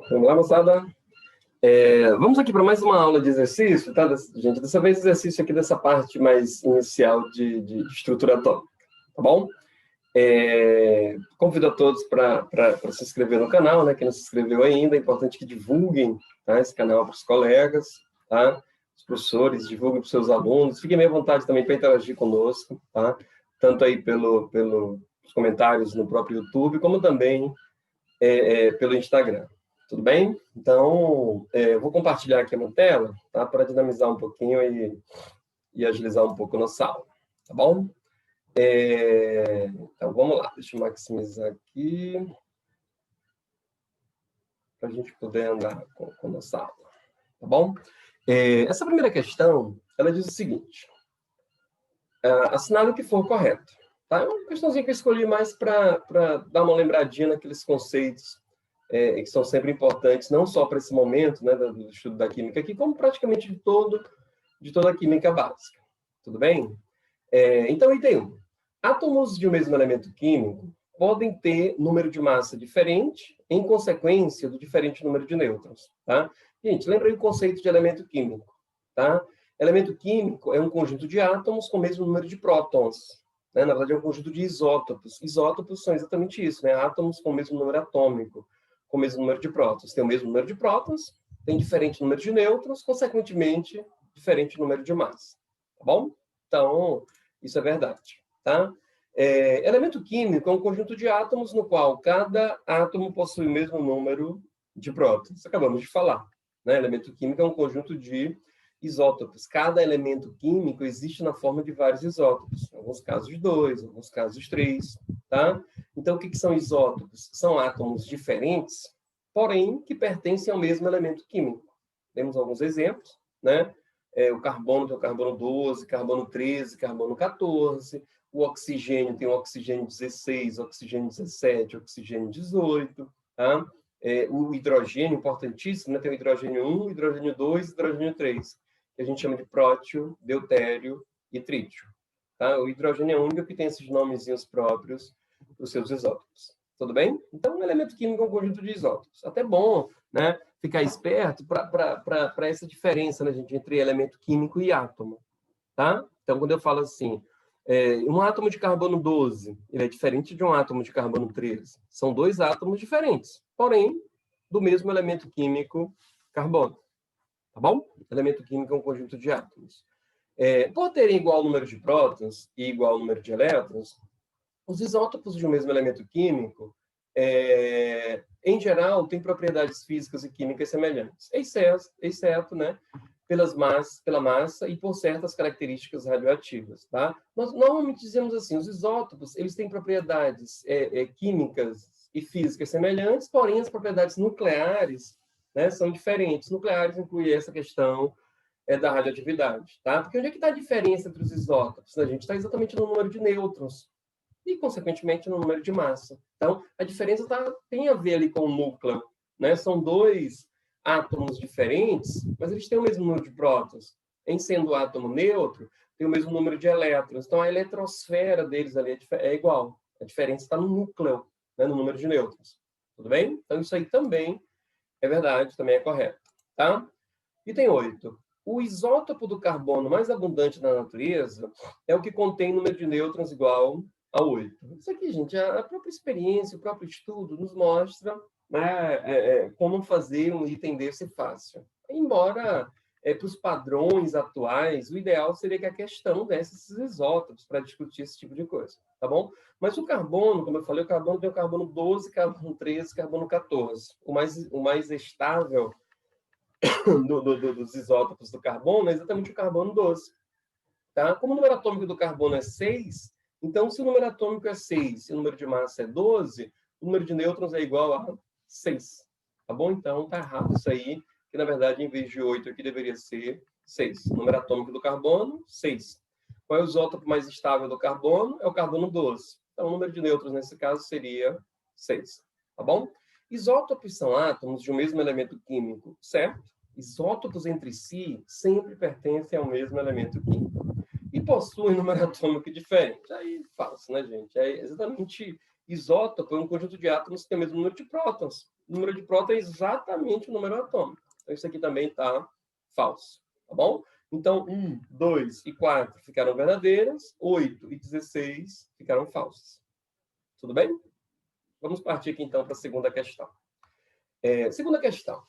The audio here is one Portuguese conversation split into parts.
Vamos lá, moçada? Vamos aqui para mais uma aula de exercício, tá, gente? Dessa vez, exercício aqui dessa parte mais inicial de estrutura atômica, tá bom? Convido a todos para se inscrever no canal, né? Quem não se inscreveu ainda, é importante que divulguem, tá, esse canal para os colegas, tá? Os professores, divulguem para os seus alunos. Fiquem bem à vontade também para interagir conosco, tá? Tanto aí pelos comentários no próprio YouTube, como também pelo Instagram. Tudo bem? Então, eu vou compartilhar aqui a minha tela, tá? Para dinamizar um pouquinho e agilizar um pouco a nossa aula, tá bom? Então, vamos lá. Deixa eu maximizar aqui para a gente poder andar com a nossa aula, tá bom? Essa primeira questão, ela diz o seguinte. Assinale o que for correto. Tá? É uma questãozinha que eu escolhi mais para dar uma lembradinha naqueles conceitos que são sempre importantes, não só para esse momento, né, do estudo da química aqui, como praticamente de toda a química básica. Tudo bem? Então, item 1. Átomos de um mesmo elemento químico podem ter número de massa diferente em consequência do diferente número de nêutrons. Tá? Gente, lembra aí o conceito de elemento químico. Tá? Elemento químico é um conjunto de átomos com o mesmo número de prótons. Né? Na verdade, é um conjunto de isótopos. Isótopos são exatamente isso, né? Átomos com o mesmo número atômico, com o mesmo número de prótons. Tem o mesmo número de prótons, tem diferente número de nêutrons, consequentemente, diferente número de massa. Tá bom? Então, isso é verdade. Tá? Elemento químico é um conjunto de átomos no qual cada átomo possui o mesmo número de prótons. Acabamos de falar. Né? Elemento químico é um conjunto de isótopos. Cada elemento químico existe na forma de vários isótopos. Em alguns casos de 2, em alguns casos de 3. Tá? Então, o que são isótopos? São átomos diferentes, porém, que pertencem ao mesmo elemento químico. Temos alguns exemplos, né? O carbono tem o carbono 12, carbono 13, carbono 14. O oxigênio tem o oxigênio 16, oxigênio 17, oxigênio 18. Tá? O hidrogênio, importantíssimo, né? Tem o hidrogênio 1, hidrogênio 2, hidrogênio 3, que a gente chama de prótio, deutério e trítio. Tá? O hidrogênio é o único que tem esses nomezinhos próprios para os seus isótopos. Tudo bem? Então, um elemento químico é um conjunto de isótopos. Até bom, né, ficar esperto para essa diferença, né, gente, entre elemento químico e átomo. Tá? Então, quando eu falo assim, um átomo de carbono 12, ele é diferente de um átomo de carbono 13. São dois átomos diferentes, porém, do mesmo elemento químico, carbono. Tá bom? Elemento químico é um conjunto de átomos. Por terem igual número de prótons e igual número de elétrons, os isótopos de um mesmo elemento químico, em geral, têm propriedades físicas e químicas semelhantes, exceto, né, pela massa e por certas características radioativas. Tá? Nós normalmente dizemos assim, os isótopos eles têm propriedades químicas e físicas semelhantes, porém as propriedades nucleares, né, são diferentes. Nucleares inclui essa questão da radioatividade. Tá? Porque onde é que está a diferença entre os isótopos? A gente está exatamente no número de nêutrons e, consequentemente, no número de massa. Então, a diferença tem a ver ali com o núcleo. Né? São dois átomos diferentes, mas eles têm o mesmo número de prótons. Em sendo o átomo neutro, tem o mesmo número de elétrons. Então, a eletrosfera deles ali é igual. A diferença está no núcleo, né? No número de nêutrons. Tudo bem? Então, isso aí também é verdade, também é correto. Tá? Item 8. O isótopo do carbono mais abundante na natureza é o que contém número de nêutrons igual a 8. Isso aqui, gente, a própria experiência, o próprio estudo nos mostra, né, como fazer um item desse fácil. Embora, para os padrões atuais, o ideal seria que a questão desse esses isótopos para discutir esse tipo de coisa, tá bom? Mas o carbono, como eu falei, o carbono tem o carbono 12, carbono 13, carbono 14. O mais estável dos isótopos do carbono é exatamente o carbono 12. Tá? Como o número atômico do carbono é 6, então se o número atômico é 6 e o número de massa é 12, o número de nêutrons é igual a 6. Tá bom? Então tá errado isso aí, que na verdade em vez de 8 aqui deveria ser 6. O número atômico do carbono, 6. Qual é o isótopo mais estável do carbono? É o carbono 12. Então o número de nêutrons nesse caso seria 6. Tá bom? Isótopos são átomos de um mesmo elemento químico, certo? Isótopos entre si sempre pertencem ao mesmo elemento químico e possuem número atômico diferente. Aí, falso, né, gente? É exatamente Isótopo é um conjunto de átomos que tem o mesmo número de prótons. O número de prótons é exatamente o número atômico. Então, isso aqui também está falso, tá bom? Então, 1, 2 e 4 ficaram verdadeiras, 8 e 16 ficaram falsas. Tudo bem? Vamos partir aqui, então, para a segunda questão. Segunda questão.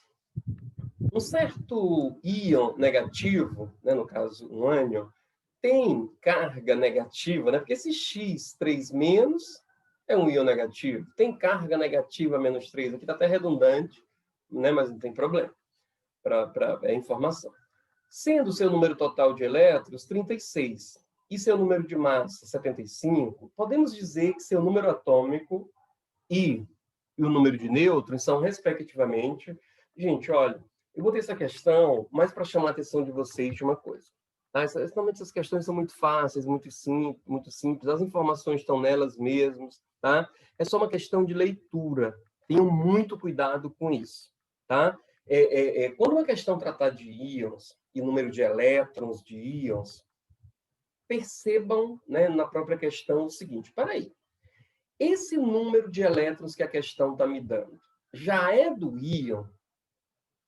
Um certo íon negativo, né, no caso, um ânion, tem carga negativa, né? Porque esse X3- é um íon negativo. Tem carga negativa -3. Aqui está até redundante, né? Mas não tem problema. É informação. Sendo seu número total de elétrons 36 e seu número de massa 75, podemos dizer que seu número atômico e o número de nêutrons são, respectivamente... Gente, olha, eu botei essa questão mais para chamar a atenção de vocês de uma coisa. Tá? Normalmente essas questões são muito fáceis, muito simples, as informações estão nelas mesmas. Tá? É só uma questão de leitura. Tenham muito cuidado com isso. Tá? Quando uma questão tratar de íons e número de elétrons de íons, percebam, né, na própria questão o seguinte: peraí, esse número de elétrons que a questão está me dando já é do íon?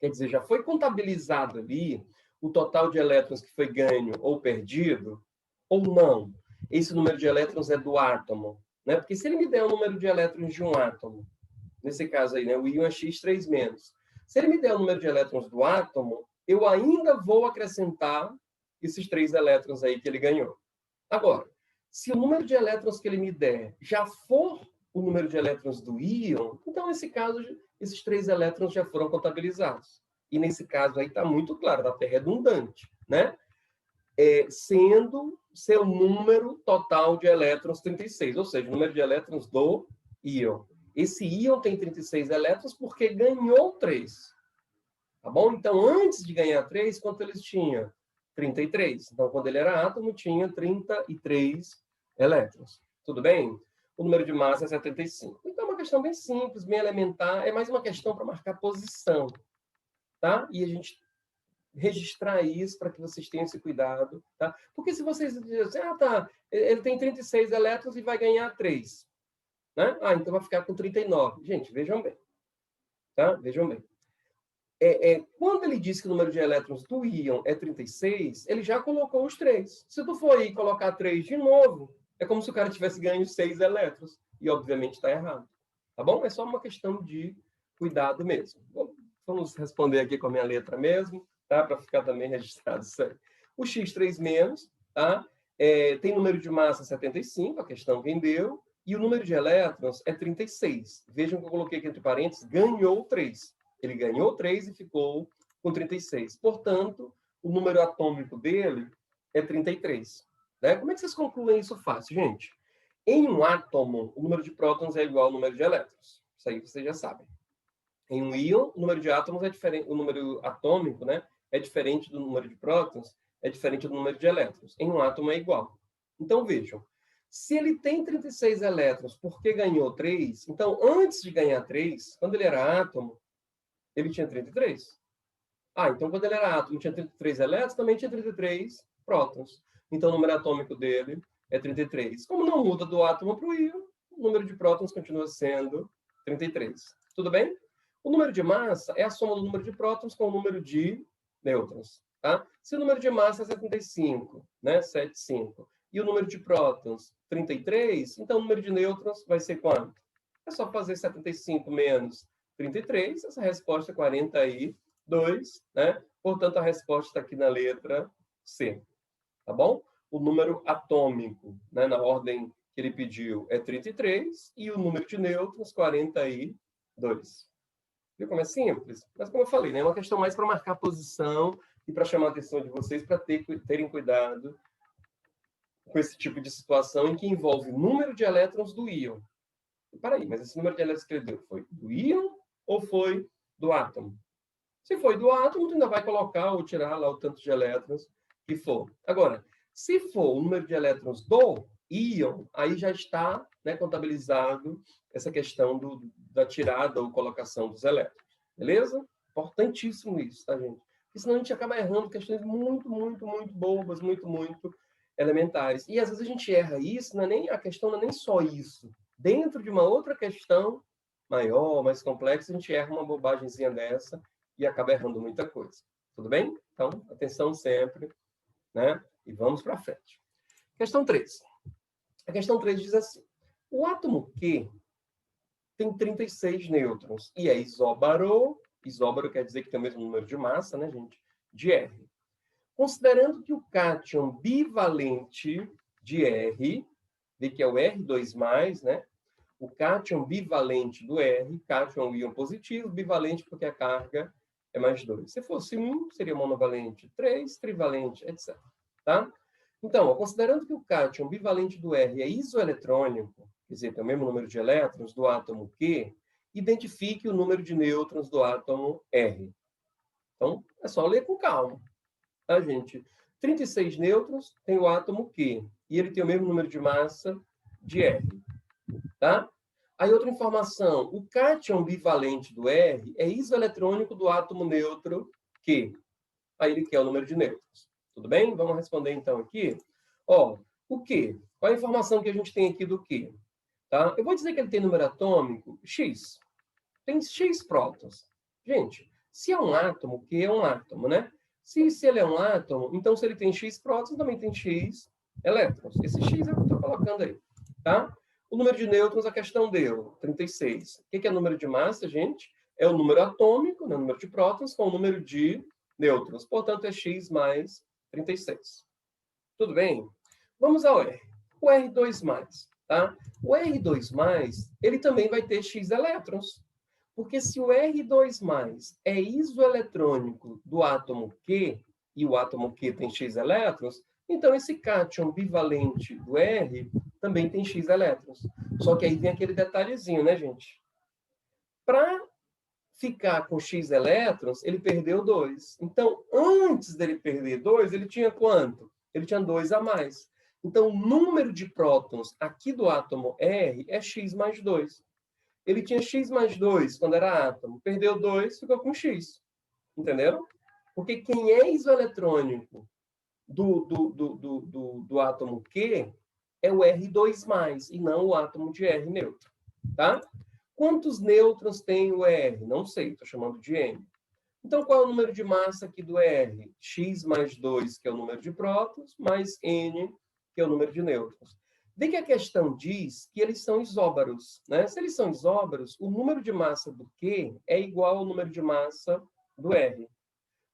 Quer dizer, já foi contabilizado ali o total de elétrons que foi ganho ou perdido? Ou não? Esse número de elétrons é do átomo, né? Porque se ele me der o número de elétrons de um átomo, nesse caso aí, né, o íon é X3-, se ele me der o número de elétrons do átomo, eu ainda vou acrescentar esses 3 elétrons aí que ele ganhou. Agora, se o número de elétrons que ele me der já for o número de elétrons do íon, então, nesse caso, esses 3 elétrons já foram contabilizados. E, nesse caso, aí está muito claro, está até redundante, né? Sendo seu número total de elétrons 36, ou seja, o número de elétrons do íon. Esse íon tem 36 elétrons porque ganhou 3. Tá bom? Então, antes de ganhar 3, quanto eles tinham? 33. Então, quando ele era átomo, tinha 33 elétrons. Tudo bem? O número de massa é 75. Então, é uma questão bem simples, bem elementar. É mais uma questão para marcar posição. Tá? E a gente registrar isso para que vocês tenham esse cuidado. Tá? Porque se vocês dizem assim, tá, ele tem 36 elétrons e vai ganhar 3. Né? Então vai ficar com 39. Gente, vejam bem. Tá? Vejam bem. Quando ele diz que o número de elétrons do íon é 36, ele já colocou os 3. Se tu for aí colocar 3 de novo, é como se o cara tivesse ganho 6 elétrons. E, obviamente, está errado. Tá bom? É só uma questão de cuidado mesmo. Vamos responder aqui com a minha letra mesmo, tá? Para ficar também registrado isso aí. O X3-, tá? Tem número de massa 75, a questão vendeu, e o número de elétrons é 36. Vejam que eu coloquei aqui entre parênteses, ganhou 3. Ele ganhou 3 e ficou com 36. Portanto, o número atômico dele é 33. Né? Como é que vocês concluem isso fácil, gente? Em um átomo, o número de prótons é igual ao número de elétrons. Isso aí vocês já sabem. Em um íon, o número de átomos é diferente, o número atômico, né, é diferente do número de prótons, é diferente do número de elétrons. Em um átomo é igual. Então, vejam. Se ele tem 36 elétrons porque ganhou 3, então, antes de ganhar 3, quando ele era átomo, ele tinha 33. Então quando ele era átomo, tinha 33 elétrons, também tinha 33 prótons. Então o número atômico dele é 33. Como não muda do átomo para o íon, o número de prótons continua sendo 33. Tudo bem? O número de massa é a soma do número de prótons com o número de nêutrons. Tá? Se o número de massa é 75, né? 75, e o número de prótons 33, então o número de nêutrons vai ser quanto? É só fazer 75 menos 33, essa resposta é 42, né? Portanto, a resposta está aqui na letra C. Tá bom? O número atômico, né, na ordem que ele pediu, é 33, e o número de nêutrons, 42. Viu como é simples? Mas, como eu falei, né, é uma questão mais para marcar posição e para chamar a atenção de vocês para terem cuidado com esse tipo de situação em que envolve o número de elétrons do íon. Peraí, mas esse número de elétrons que ele deu foi do íon ou foi do átomo? Se foi do átomo, tu ainda vai colocar ou tirar lá o tanto de elétrons que for. Agora, se for o número de elétrons do íon, aí já está, né, contabilizado essa questão da tirada ou colocação dos elétrons. Beleza? Importantíssimo isso, tá, gente? Porque senão a gente acaba errando questões muito, muito, muito bobas, muito, muito elementares. E às vezes a gente erra isso, a questão não é nem só isso. dentro de uma outra questão maior, mais complexa, a gente erra uma bobagemzinha dessa e acaba errando muita coisa. Tudo bem? Então, atenção sempre, né? E vamos para frente. Questão 3. A questão 3 diz assim: o átomo Q tem 36 nêutrons e é isóbaro. Isóbaro quer dizer que tem o mesmo número de massa, né, gente? De R. Considerando que o cátion bivalente de R, vê que é o R2+, né? O cátion bivalente do R, cátion é um íon positivo, bivalente porque a carga é mais 2. Se fosse 1, seria monovalente, 3, trivalente, etc. Tá? Então, considerando que o cátion bivalente do R é isoeletrônico, quer dizer, tem o mesmo número de elétrons do átomo Q, identifique o número de nêutrons do átomo R. Então, é só ler com calma. Tá, gente? 36 nêutrons tem o átomo Q, e ele tem o mesmo número de massa de R. Tá? Aí outra informação, o cátion bivalente do R é isoeletrônico do átomo neutro Q. Aí ele quer o número de nêutrons. Tudo bem? Vamos responder então aqui. Ó, o Q? Qual a informação que a gente tem aqui do Q? Tá? Eu vou dizer que ele tem número atômico X. Tem X prótons. Gente, se é um átomo, Q é um átomo, né? Se ele é um átomo, então se ele tem X prótons, também tem X elétrons. Esse X é o que eu estou colocando aí. Tá? O número de nêutrons, a questão deu 36. O que é o número de massa, gente? É o número atômico, né? O número de prótons, com o número de nêutrons. Portanto, é X mais 36. Tudo bem? Vamos ao R. O R2+, tá? O R2+, ele também vai ter X elétrons. Porque se o R2+, é isoeletrônico do átomo Q, e o átomo Q tem X elétrons, então esse cátion bivalente do R também tem X elétrons. Só que aí vem aquele detalhezinho, né, gente? Para ficar com X elétrons, ele perdeu 2. Então, antes dele perder 2, ele tinha quanto? Ele tinha 2 a mais. Então, o número de prótons aqui do átomo R é X mais 2. Ele tinha X mais 2 quando era átomo. Perdeu 2, ficou com X. Entenderam? Porque quem é isoeletrônico do átomo Q é o R2+, e não o átomo de R neutro. Tá? Quantos nêutrons tem o R? Não sei, estou chamando de N. Então, qual é o número de massa aqui do R? X mais 2, que é o número de prótons, mais N, que é o número de nêutrons. Vê que a questão diz que eles são isóbaros. Né? Se eles são isóbaros, o número de massa do Q é igual ao número de massa do R.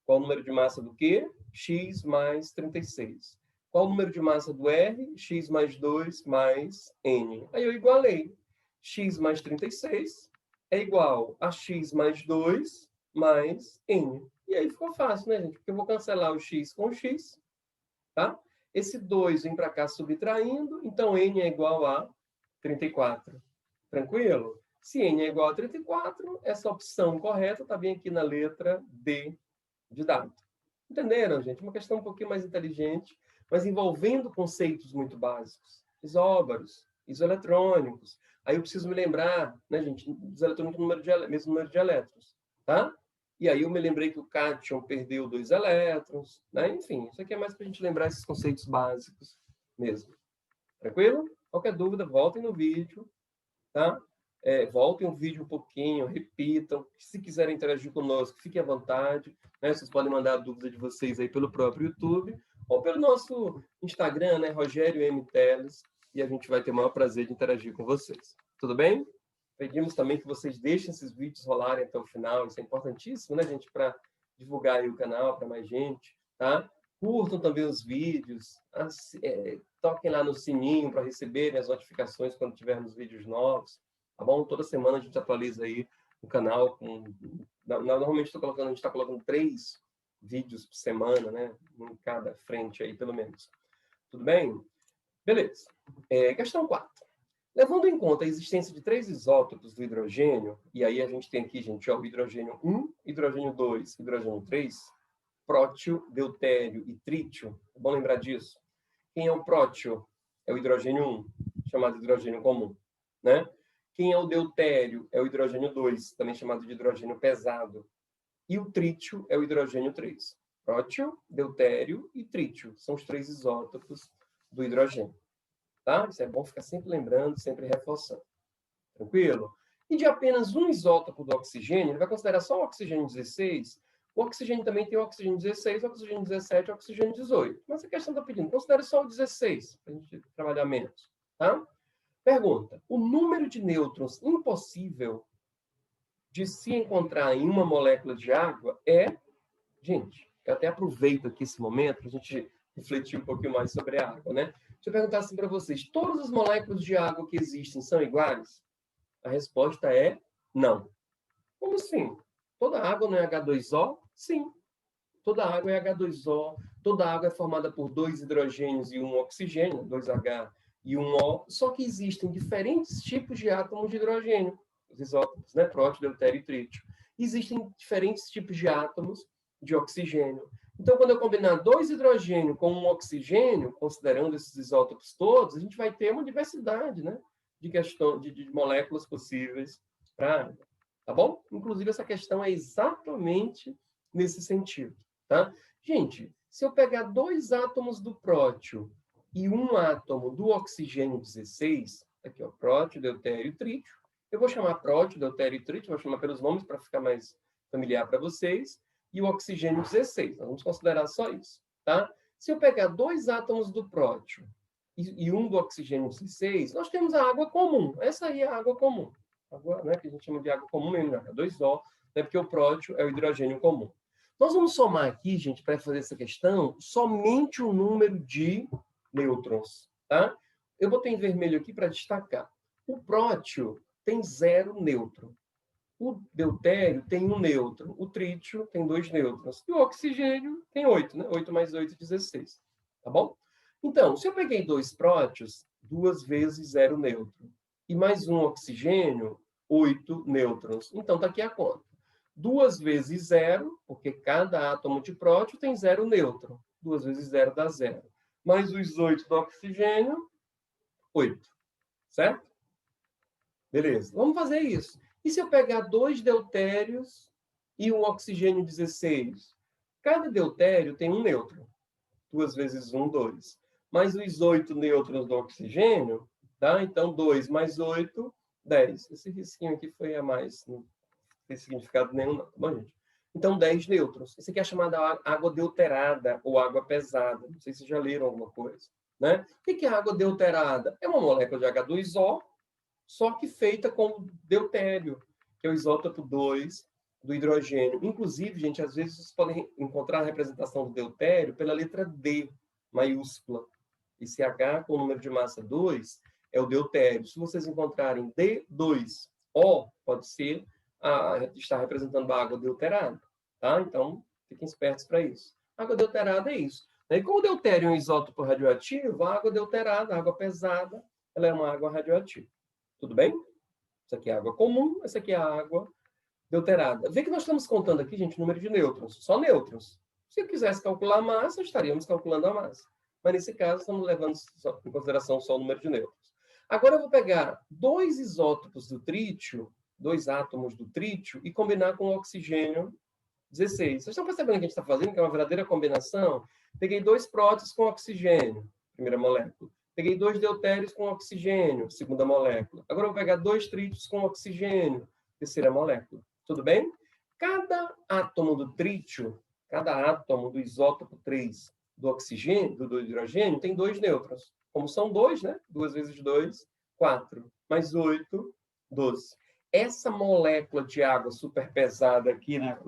Qual o número de massa do Q? X mais 36. Qual o número de massa do R? X mais 2 mais N. Aí eu igualei. X mais 36 é igual a X mais 2 mais N. E aí ficou fácil, né, gente? Porque eu vou cancelar o X com o X, tá? Esse 2 vem para cá subtraindo, então N é igual a 34. Tranquilo? Se N é igual a 34, essa opção correta está bem aqui na letra D de dado. Entenderam, gente? Uma questão um pouquinho mais inteligente, mas envolvendo conceitos muito básicos. Isóbaros, isoeletrônicos. Aí eu preciso me lembrar, né, gente, dos eletrônicos mesmo número de elétrons, tá? E aí eu me lembrei que o cátion perdeu 2 elétrons, né? Enfim, isso aqui é mais para a gente lembrar esses conceitos básicos mesmo. Tranquilo? Qualquer dúvida, voltem no vídeo, tá? Voltem o vídeo um pouquinho, repitam. Se quiserem interagir conosco, fiquem à vontade. Né? Vocês podem mandar a dúvida de vocês aí pelo próprio YouTube ou pelo nosso Instagram, né? Rogério M. Teles, e a gente vai ter o maior prazer de interagir com vocês. Tudo bem? Pedimos também que vocês deixem esses vídeos rolarem até o final. Isso é importantíssimo, né, gente? Para divulgar aí o canal para mais gente, tá? Curtam também os vídeos, toquem lá no sininho para receberem as notificações quando tivermos vídeos novos, tá bom? Toda semana a gente atualiza aí o canal. Normalmente a gente está colocando 3 vídeos por semana, né? Em cada frente aí, pelo menos. Tudo bem? Beleza. Questão 4. Levando em conta a existência de 3 isótopos do hidrogênio, e aí a gente tem aqui, gente, ó, o hidrogênio 1, hidrogênio 2, hidrogênio 3, prótio, deutério e trítio. É bom lembrar disso. Quem é o prótio? É o hidrogênio 1, chamado de hidrogênio comum. Né? Quem é o deutério? É o hidrogênio 2, também chamado de hidrogênio pesado. E o trítio é o hidrogênio 3. Prótio, deutério e trítio. São os 3 isótopos do hidrogênio. Tá? Isso é bom ficar sempre lembrando, sempre reforçando. Tranquilo? E de apenas um isótopo do oxigênio, ele vai considerar só o oxigênio 16. O oxigênio também tem o oxigênio 16, o oxigênio 17 e o oxigênio 18. Mas a questão está pedindo, considere só o 16, para a gente trabalhar menos. Tá? Pergunta: o número de nêutrons impossível de se encontrar em uma molécula de água é... Gente, eu até aproveito aqui esse momento para a gente refletir um pouquinho mais sobre a água, né? Deixa eu perguntar assim para vocês: todas as moléculas de água que existem são iguais? A resposta é não. Como assim? Toda água não é H2O? Sim. Toda água é H2O. Toda água é formada por 2 hidrogênios e um oxigênio, 2H e um O. Só que existem diferentes tipos de átomos de hidrogênio, os isótopos, né? Prótio, deutério e trítio. Existem diferentes tipos de átomos de oxigênio. Então, quando eu combinar 2 hidrogênios com um oxigênio, considerando esses isótopos todos, a gente vai ter uma diversidade, né, de moléculas possíveis para a água. Tá bom? Inclusive, essa questão é exatamente nesse sentido. Tá? Gente, se eu pegar 2 átomos do prótio e um átomo do oxigênio 16, aqui, ó, prótio, deutério e trítio, eu vou chamar prótio, deutério e trítio, vou chamar pelos nomes para ficar mais familiar para vocês, e o oxigênio 16. Nós vamos considerar só isso. Tá? Se eu pegar 2 átomos do prótio e um do oxigênio 16, nós temos a água comum. Essa aí é a água comum. Água, né, que a gente chama de água comum mesmo, H2O, né, porque o prótio é o hidrogênio comum. Nós vamos somar aqui, gente, para fazer essa questão, somente o número de nêutrons. Tá? Eu botei em vermelho aqui para destacar. O prótio tem 0 nêutron. O deutério tem 1 nêutron. O trítio tem 2 nêutrons. E o oxigênio tem 8, né? 8 mais 8, 16. Tá bom? Então, se eu peguei 2 prótios, 2 vezes 0 nêutron. E mais um oxigênio, 8 nêutrons. Então, está aqui a conta. 2 vezes 0, porque cada átomo de prótio tem 0 nêutron. 2 vezes 0 dá 0. Mais os 8 do oxigênio, 8. Certo? Beleza. Vamos fazer isso. E se eu pegar 2 deutérios e um oxigênio 16? Cada deutério tem 1 nêutron. 2 vezes 1, 2. Mais os 8 nêutrons do oxigênio, tá? Então, 2 mais 8, 10. Esse risquinho aqui foi a mais. Não tem significado nenhum, não. Tá bom, gente? Então, 10 nêutrons. Isso aqui é chamada água deuterada ou água pesada. Não sei se vocês já leram alguma coisa. Né? O que é água deuterada? É uma molécula de H2O, só que feita com deutério, que é o isótopo 2 do hidrogênio. Inclusive, gente, às vezes vocês podem encontrar a representação do deutério pela letra D maiúscula. Esse H com o número de massa 2 é o deutério. Se vocês encontrarem D2O, pode ser está representando a água deuterada. Tá? Então, fiquem espertos para isso. A água deuterada é isso. E como o deutério é um isótopo radioativo, a água deuterada, a água pesada, ela é uma água radioativa. Tudo bem? Isso aqui é água comum, essa aqui é a água deuterada. Vê que nós estamos contando aqui, gente, o número de nêutrons. Só nêutrons. Se eu quisesse calcular a massa, estaríamos calculando a massa. Mas, nesse caso, estamos levando em consideração só o número de nêutrons. Agora, eu vou pegar 2 isótopos do trítio, 2 átomos do trítio, e combinar com o oxigênio 16. Vocês estão percebendo o que a gente está fazendo, que é uma verdadeira combinação? Peguei 2 prótons com oxigênio, primeira molécula. Peguei 2 deutérios com oxigênio, segunda molécula. Agora eu vou pegar 2 trítios com oxigênio, terceira molécula. Tudo bem? Cada átomo do trítio, cada átomo do isótopo 3 do oxigênio, do hidrogênio, tem 2 nêutrons. Como são 2, né? 2 vezes 2, 4. Mais 8, 12. Essa molécula de água super pesada aqui, né,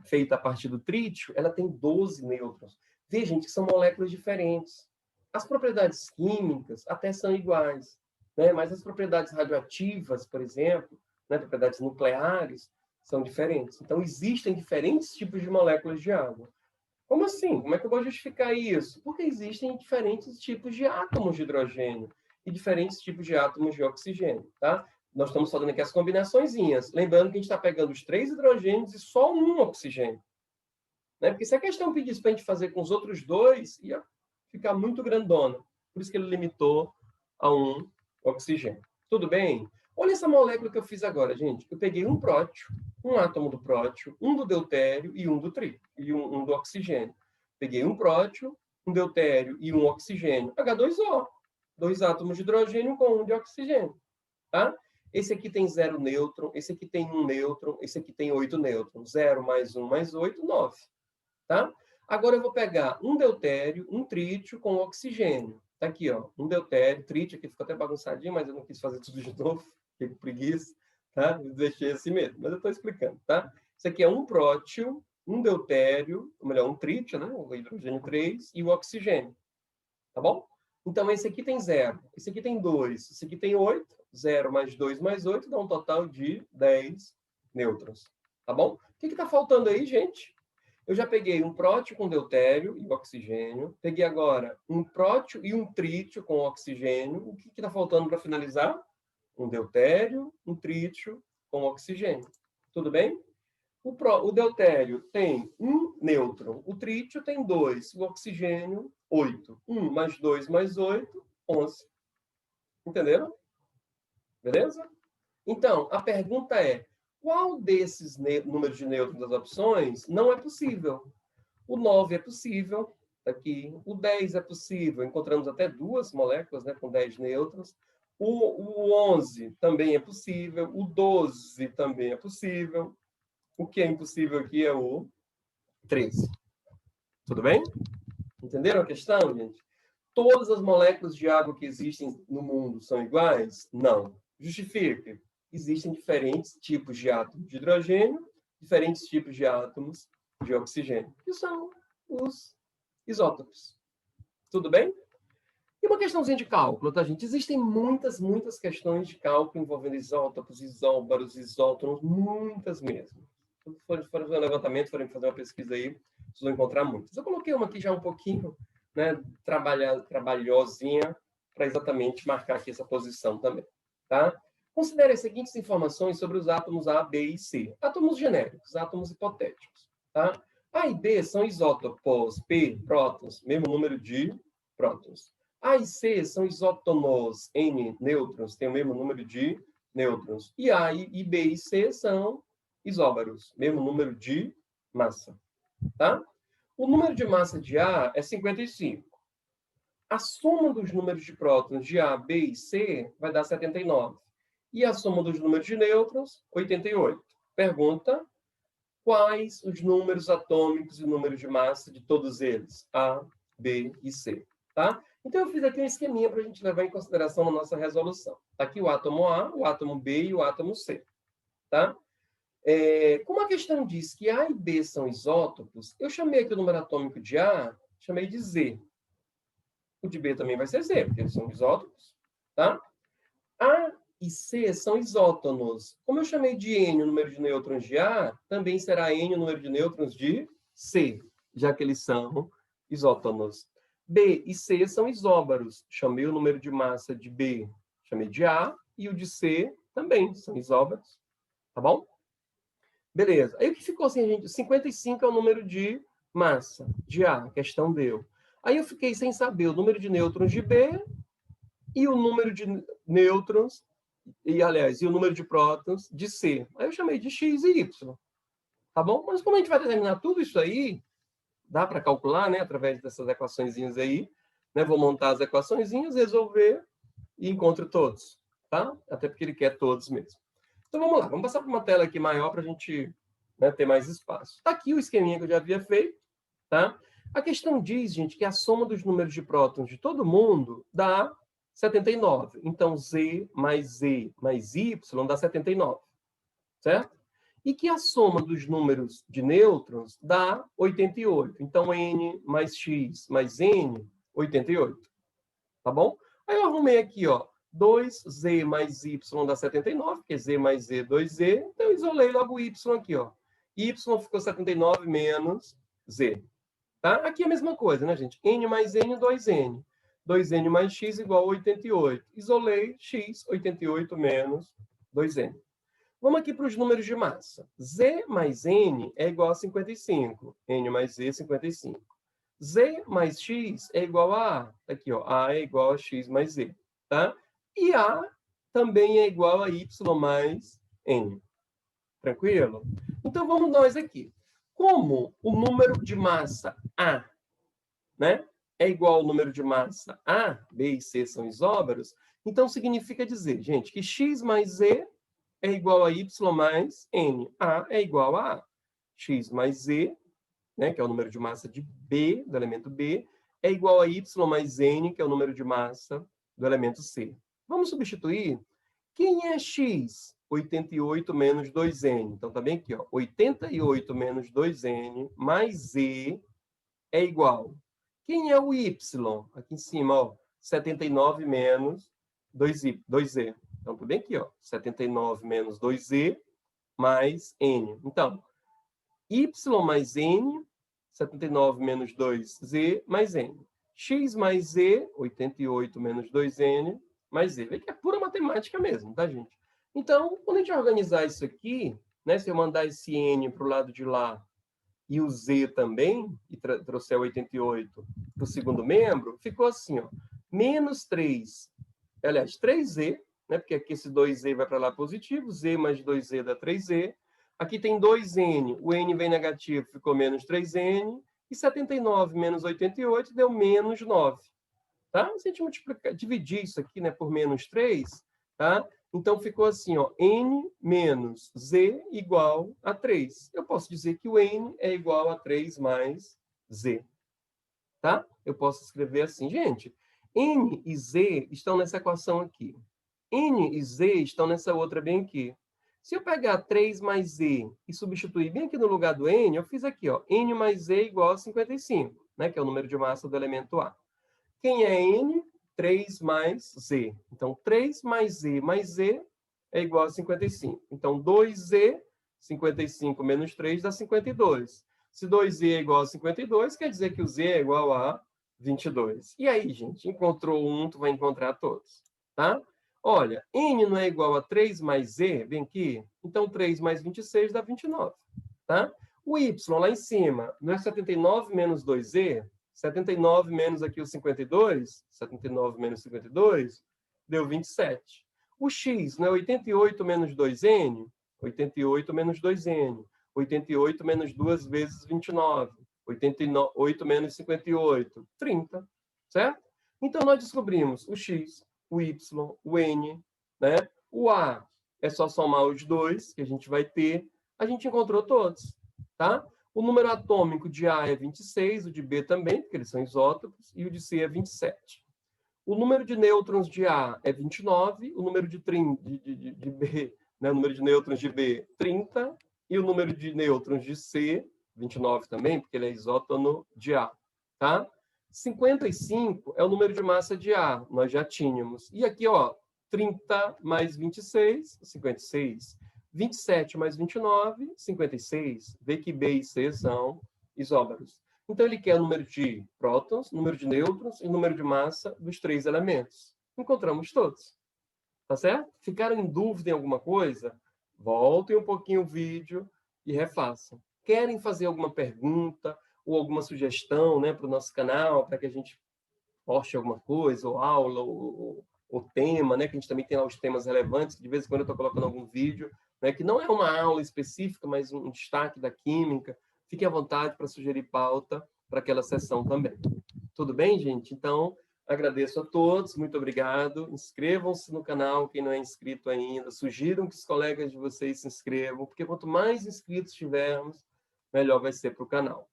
feita a partir do trítio, ela tem 12 nêutrons. Veja, gente, que são moléculas diferentes. As propriedades químicas até são iguais, né? Mas as propriedades radioativas, por exemplo, né, propriedades nucleares, são diferentes. Então, existem diferentes tipos de moléculas de água. Como assim? Como é que eu vou justificar isso? Porque existem diferentes tipos de átomos de hidrogênio e diferentes tipos de átomos de oxigênio, tá? Nós estamos fazendo aqui as combinaçõezinhas. Lembrando que a gente está pegando os 3 hidrogênios e só um oxigênio. Né? Porque se a questão pedisse para a gente fazer com os outros 2, ia ficar muito grandona. Por isso que ele limitou a 1 oxigênio. Tudo bem? Olha essa molécula que eu fiz agora, gente. Eu peguei um prótio, um átomo do prótio, um do deutério e um do trítio, e um do oxigênio. Peguei um prótio, um deutério e um oxigênio. H2O. 2 átomos de hidrogênio com 1 de oxigênio. Tá? Esse aqui tem 0 nêutron, esse aqui tem 1 nêutron, esse aqui tem 8 nêutrons. 0 mais 1 mais 8, 9. Tá? Agora eu vou pegar um deutério, um trítio com oxigênio. Tá aqui, ó, um deutério, trítio, aqui ficou até bagunçadinho, mas eu não quis fazer tudo de novo, fiquei com preguiça, tá? Eu deixei assim mesmo, mas eu estou explicando, tá? Isso aqui é um prótio, um deutério, ou melhor, um trítio, né? O hidrogênio 3 e o oxigênio. Tá bom? Então, esse aqui tem 0, esse aqui tem 2, esse aqui tem 8. 0 mais 2 mais 8 dá um total de 10 nêutrons. Tá bom? O que está faltando aí, gente? Eu já peguei um prótio com deutério e oxigênio. Peguei agora um prótio e um trítio com oxigênio. O que está faltando para finalizar? Um deutério, um trítio com oxigênio. Tudo bem? O deutério tem 1 nêutron, o trítio tem 2, o oxigênio, 8. 1 mais 2 mais 8, 11. Entenderam? Beleza? Então, a pergunta é, qual desses números de nêutrons das opções não é possível? O 9 é possível, tá aqui. O 10 é possível, encontramos até 2 moléculas, né, com 10 nêutrons. O 11 também é possível, o 12 também é possível. O que é impossível aqui é o 13. Tudo bem? Entenderam a questão, gente? Todas as moléculas de água que existem no mundo são iguais? Não. Justifique. Existem diferentes tipos de átomos de hidrogênio, diferentes tipos de átomos de oxigênio, que são os isótopos. Tudo bem? E uma questãozinha de cálculo, tá, gente? Existem muitas questões de cálculo envolvendo isótopos, isóbaros, isótonos, muitas mesmo. Se forem fazer um levantamento, forem fazer uma pesquisa aí, vocês vão encontrar muitas. Eu coloquei uma aqui já um pouquinho, né, trabalhosinha, para exatamente marcar aqui essa posição também, tá? Considere as seguintes informações sobre os átomos A, B e C. Átomos genéricos, átomos hipotéticos, tá? A e B são isótopos, P, prótons, mesmo número de prótons. A e C são isótonos, N, nêutrons, tem o mesmo número de nêutrons. E A e B e C são isóbaros, mesmo número de massa. Tá? O número de massa de A é 55. A soma dos números de prótons de A, B e C vai dar 79. E a soma dos números de nêutrons, 88. Pergunta, quais os números atômicos e números de massa de todos eles? A, B e C. Tá? Então, eu fiz aqui um esqueminha para a gente levar em consideração na nossa resolução. Está aqui o átomo A, o átomo B e o átomo C. Tá? Como a questão diz que A e B são isótopos, eu chamei aqui o número atômico de A, chamei de Z. O de B também vai ser Z, porque eles são isótopos. Tá? A e C são isótonos. Como eu chamei de N o número de nêutrons de A, também será N o número de nêutrons de C, já que eles são isótonos. B e C são isóbaros. Chamei o número de massa de B, chamei de A, e o de C também são isóbaros. Tá bom? Beleza. Aí o que ficou assim, gente? 55 é o número de massa de A, a questão deu. Aí eu fiquei sem saber o número de nêutrons de B e o número de nêutrons, e aliás, e o número de prótons de C. Aí eu chamei de X e Y. Tá bom? Mas como a gente vai determinar tudo isso aí, dá para calcular, né, através dessas equaçõezinhas aí, né? Vou montar as equaçõezinhas, resolver e encontro todos, tá? Até porque ele quer todos mesmo. Então vamos lá, vamos passar para uma tela aqui maior para a gente, né, ter mais espaço. Está aqui o esqueminha que eu já havia feito, tá? A questão diz, gente, que a soma dos números de prótons de todo mundo dá 79. Então, Z mais Y dá 79, certo? E que a soma dos números de nêutrons dá 88. Então, N mais X mais N, 88. Tá bom? Aí eu arrumei aqui, ó, 2Z mais Y dá 79, porque Z mais Z, 2Z. Então, eu isolei logo o Y aqui, ó. Y ficou 79 menos Z. Tá? Aqui é a mesma coisa, né, gente? N mais N, 2N. 2N mais X igual a 88. Isolei X, 88 menos 2N. Vamos aqui para os números de massa. Z mais N é igual a 55. N mais Z, 55. Z mais X é igual a A. Aqui, ó. A é igual a X mais Z. Tá? E A também é igual a Y mais N. Tranquilo? Então, vamos nós aqui. Como o número de massa A, né, é igual ao número de massa A, B e C são isóbaros, Então, significa dizer, gente, que x mais z é igual a y mais n. A é igual a A. X mais z, né, que é o número de massa de B, do elemento B, é igual a y mais n, que é o número de massa do elemento C. Vamos substituir. Quem é x? 88 menos 2n. Então, tá bem aqui, ó. 88 menos 2n mais z é igual. Quem é o y? Aqui em cima, ó. 79 menos 2z. Então, tá bem aqui, ó. 79 menos 2z mais n. Então, y mais n, 79 menos 2z mais n. X mais z, 88 menos 2n, mais z. Vê que é pura matemática mesmo, tá, gente? Então, quando a gente organizar isso aqui, né, se eu mandar esse n para o lado de lá e o z também, e trouxer 88 para o segundo membro, ficou assim, ó, menos 3, aliás, 3z, né, porque aqui esse 2z vai para lá positivo, z mais 2z dá 3z. Aqui tem 2n, o n vem negativo, ficou menos 3n, e 79 menos 88 deu menos 9. Tá? Se a gente multiplicar, dividir isso aqui, né, por menos 3, tá? Então ficou assim, ó, n menos z igual a 3. Eu posso dizer que o n é igual a 3 mais z. Tá? Eu posso escrever assim, gente, n e z estão nessa equação aqui. N e z estão nessa outra bem aqui. Se eu pegar 3 mais z e substituir bem aqui no lugar do n, eu fiz aqui, ó, n mais z igual a 55, né, que é o número de massa do elemento A. Quem é n? 3 mais z. Então, 3 mais z é igual a 55. Então, 2z, 55 menos 3 dá 52. Se 2z é igual a 52, quer dizer que o z é igual a 22. E aí, gente, encontrou um, tu vai encontrar todos, tá? Olha, n não é igual a 3 mais z, vem aqui? Então, 3 mais 26 dá 29, tá? O y lá em cima, não é 79 menos 2z? 79 menos aqui o 52, 79 menos 52, deu 27. O x, não é 88 menos 2n? 88 menos 2n. 88 menos 2 vezes 29. 88 menos 58, 30. Certo? Então, nós descobrimos o x, o y, o n, né? O a é só somar os dois que a gente vai ter. A gente encontrou todos, tá? O número atômico de A é 26, o de B também, porque eles são isótopos, e o de C é 27. O número de nêutrons de A é 29, o número de B, né, o número de nêutrons de B, 30, e o número de nêutrons de C, 29 também, porque ele é isótono de A. Tá? 55 é o número de massa de A, nós já tínhamos. E aqui, ó, 30 mais 26, 56. 27 mais 29, 56. Vê que B e C são isóbaros. Então, ele quer o número de prótons, número de nêutrons e número de massa dos três elementos. Encontramos todos. Tá certo? Ficaram em dúvida em alguma coisa? Voltem um pouquinho o vídeo e refaçam. Querem fazer alguma pergunta ou alguma sugestão, né, para o nosso canal, para que a gente poste alguma coisa, ou aula, ou tema, né, que a gente também tem lá os temas relevantes, que de vez em quando eu estou colocando algum vídeo, né, que não é uma aula específica, mas um destaque da química. Fiquem à vontade para sugerir pauta para aquela sessão também. Tudo bem, gente? Então, agradeço a todos, muito obrigado. Inscrevam-se no canal, quem não é inscrito ainda. Sugiram que os colegas de vocês se inscrevam, porque quanto mais inscritos tivermos, melhor vai ser para o canal.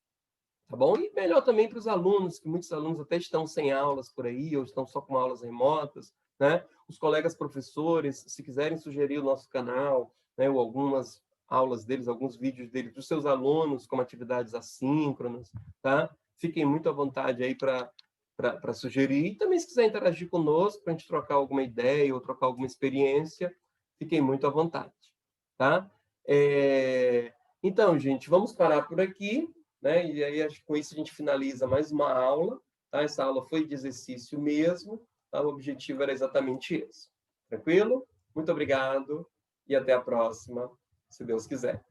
Tá bom? E melhor também para os alunos, que muitos alunos até estão sem aulas por aí, ou estão só com aulas remotas, né? Os colegas professores, se quiserem sugerir o nosso canal, né, ou algumas aulas deles, alguns vídeos deles, dos seus alunos, como atividades assíncronas, tá? Fiquem muito à vontade aí para sugerir. E também, se quiser interagir conosco, para a gente trocar alguma ideia ou trocar alguma experiência, fiquem muito à vontade, tá? Então, gente, vamos parar por aqui, né? E aí, acho que com isso a gente finaliza mais uma aula, tá? Essa aula foi de exercício mesmo, tá? O objetivo era exatamente esse. Tranquilo? Muito obrigado e até a próxima, se Deus quiser.